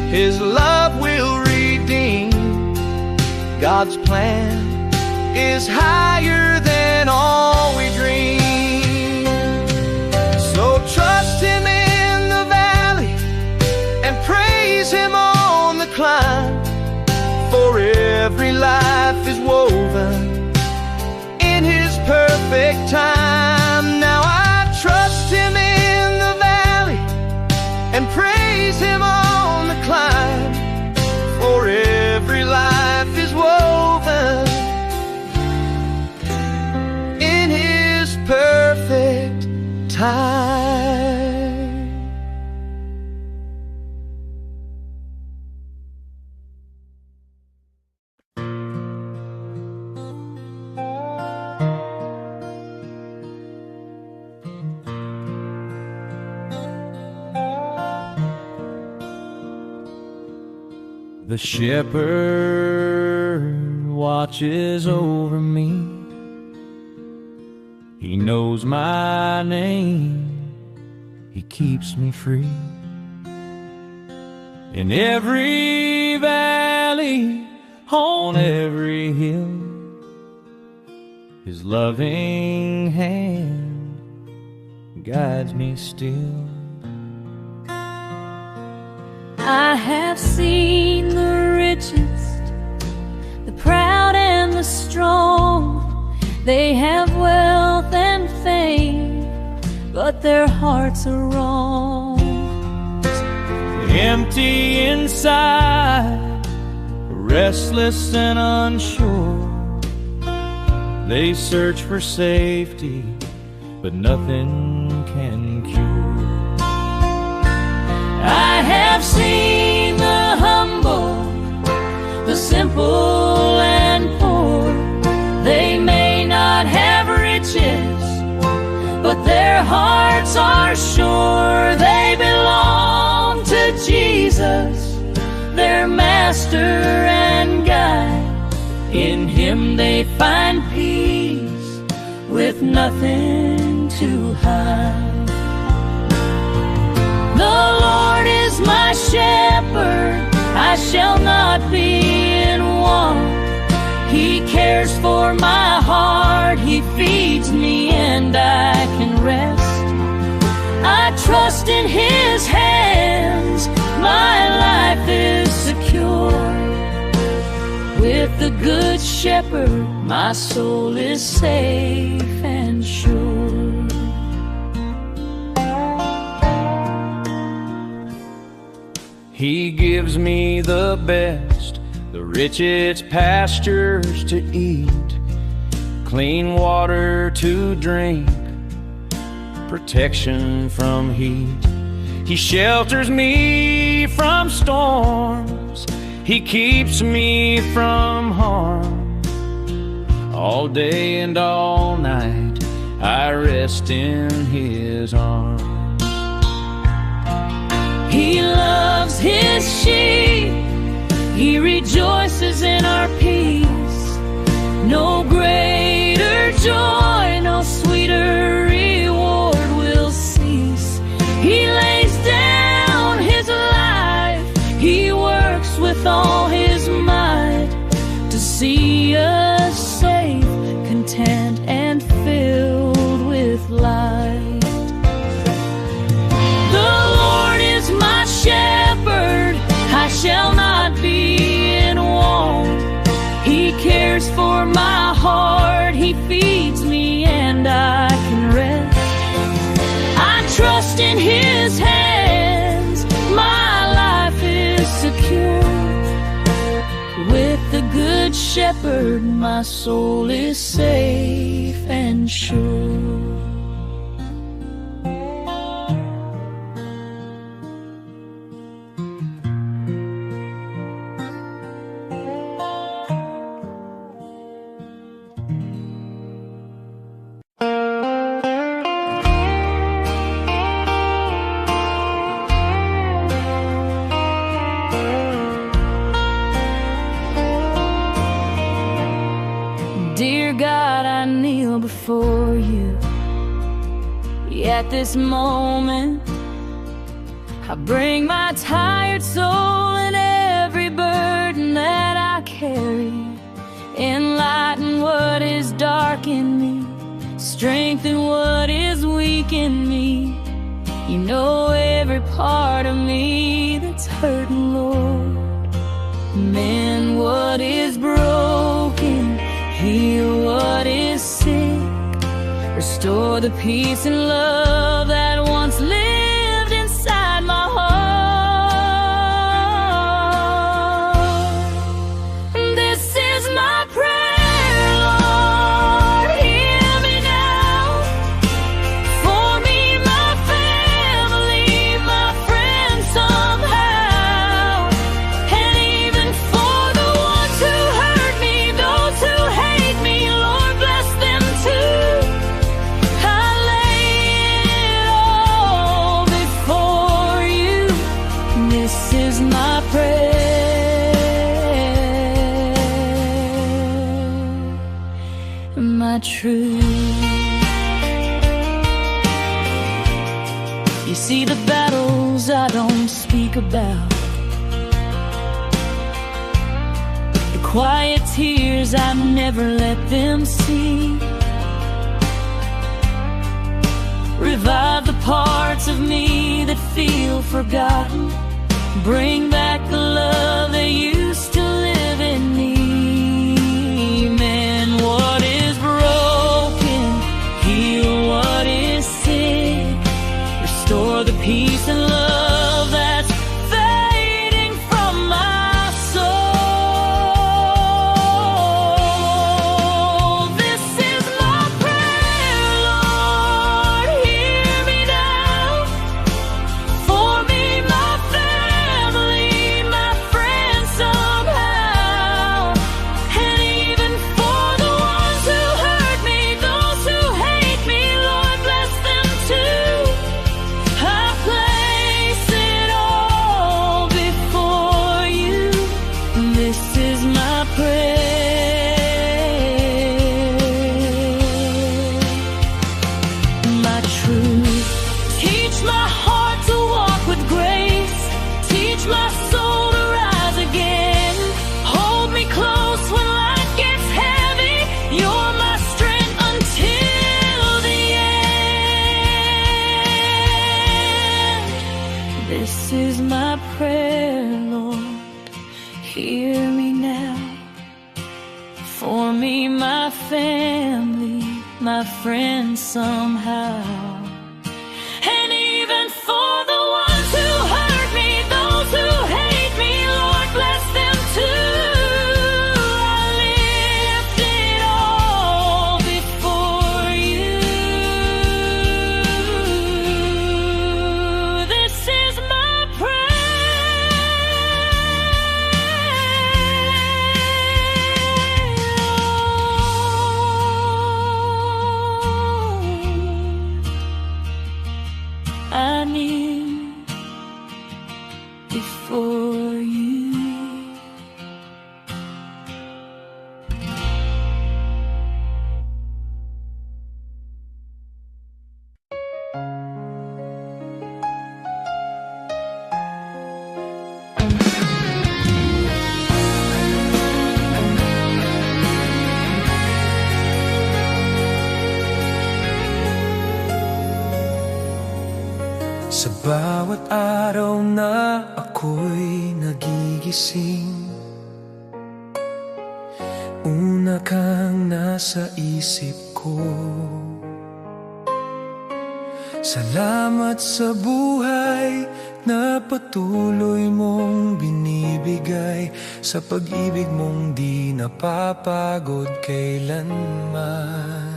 His love will redeem. God's plan is higher than all we dream. So trust Him in the valley and praise Him on the climb, for every life is woven in His perfect time. Now I trust Him in the valley and praise Him on the climb, for every life is woven in His perfect time. The shepherd watches over me. He knows my name. He keeps me free. In every valley, on every hill, His loving hand guides me still. I have seen the richest, the proud and the strong. They have wealth and fame, but their hearts are wrong. Empty inside, restless and unsure. They search for safety, but nothing can cure. I have seen the humble, the simple and poor. They may not have riches, but their hearts are sure. They belong to Jesus, their master and guide. In Him they find peace with nothing to hide. The Lord is my shepherd, I shall not be in want. He cares for my heart, He feeds me and I can rest. I trust in His hands, my life is secure. With the Good Shepherd, my soul is safe and sure. He gives me the best, the richest pastures to eat, clean water to drink, protection from heat. He shelters me from storms, He keeps me from harm. All day and all night I rest in His arms. He loves His sheep, He rejoices in our peace. No greater joy, no sweeter reward will cease. He lays down His life, He works with all His might to see us safe, content and filled with light. My shepherd, I shall not be in want. He cares for my heart, He feeds me and I can rest. I trust in His hands, my life is secure. With the Good Shepherd, my soul is safe and sure. Dear God, I kneel before You. At this moment, I bring my tired soul and every burden that I carry. Enlighten what is dark in me, strengthen what is weak in me. You know every part of me that's hurting, Lord. Mend what is broken, heal what is sick, restore the peace and love that once lived inside my heart. This is my prayer, Lord, hear me now. For me, my family, my friends somehow, and even for the ones who hurt me, those who hate me, Lord, bless them too. I lay it truth. You see the battles I don't speak about, the quiet tears I never let them see. Revive the parts of me that feel forgotten. Bring back the love that used to live in me. Mend what is broken, heal what is sick, restore the peace and love that's fading from my soul. This is my prayer, Lord, hear me now. For me, my family, my friends somehow, and even for the ones who hurt me, those who hate me, Lord, bless them too. I place it all before you. This is my prayer, my truth. Teach my heart to walk with grace. Teach my soul to rise again. Hold me close when life gets heavy. You're my strength until the end. This is my prayer, Lord, hear me now. For me, my family, my friends somehow, and even for the ones who hurt me, those who hate me, Lord, bless them too. I lift it all before you. This is my prayer. I kneel before you. Sa bawat araw na ako'y nagigising, una kang nasa isip ko. Salamat sa buhay na patuloy mong binibigay, sa pag-ibig mong di napapagod kailanman.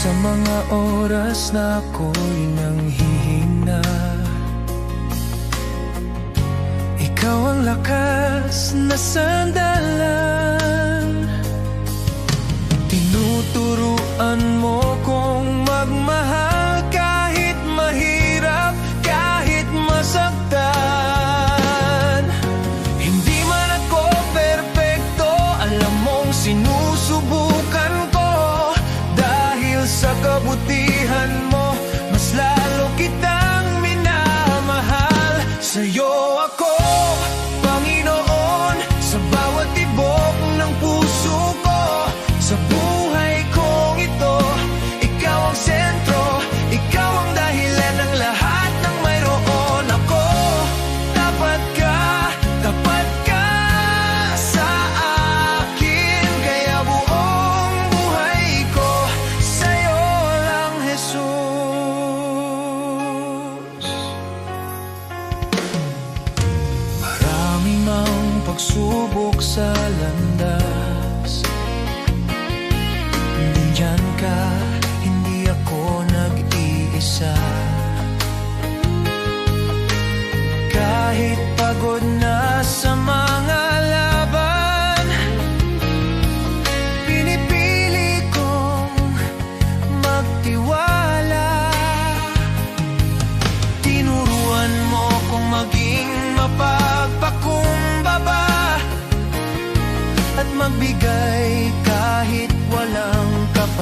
Sa mga oras na ako'y nanghihina, ikaw ang lakas na sandalan. Tinuturuan mo kong magmahal kahit mahirap, kahit masaktan. Hindi man ako perpekto, alam mong sinusubukan ko. Sa kabutihan mo, mas lalo kitang minamahal. Sa'yo ako, Panginoon, sa bawat tibok ng puso ko. Sa buhay kong ito, ikaw ang sentro, ikaw ang dahilan ng lahat ng mayroon ako. Tapat ka sa akin, kaya buong buhay ko sa'yo lang, Jesus. Marami mang pagsubok sa landas, nandyan ka, hindi ako nag-iisa. Kahit pagod na sa mga laban, pinipili kong magtiwala. Tinuruan mo kong maging mapagpakumbaba at magbigay kahit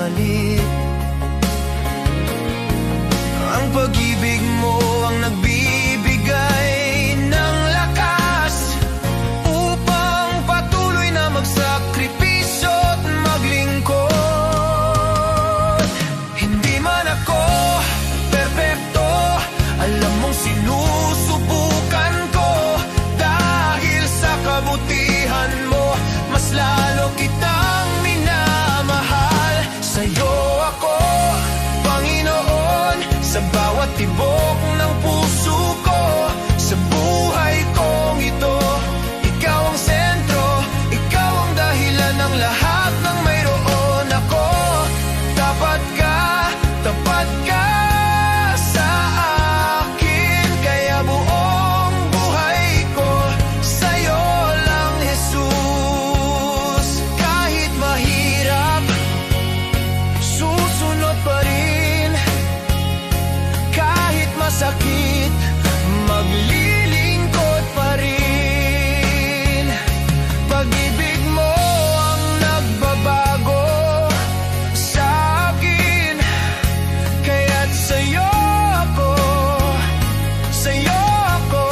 bumalik. Ang pag-ibig mo ang nagbibigay ng lakas upang patuloy na magsakripisyo at maglingkod. Hindi man ako perpekto, alam mong sinusubukan ko. Dahil sa kabutihan mo, mas lalo kitang minamahal. Sa'yo ako, Panginoon, sa bawat tibok ng puso ko. Sa buhay kong ito, ikaw ang sentro, ikaw ang dahilan ng lahat ng mayroon ako. Tapat ka sa akin, kaya buong buhay ko sa'yo lang, Jesus. Kahit mahirap, susunod pa rin. Kahit masakit, maglilingkod pa rin. Pag-ibig mo ang nagbabago sa akin, kaya't sa'yo ako, sa'yo ako.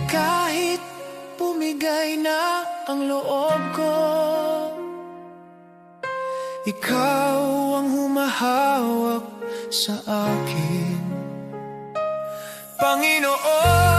Kahit bumigay na ang loob ko, ikaw ang humahawak sa akin, Panginoon.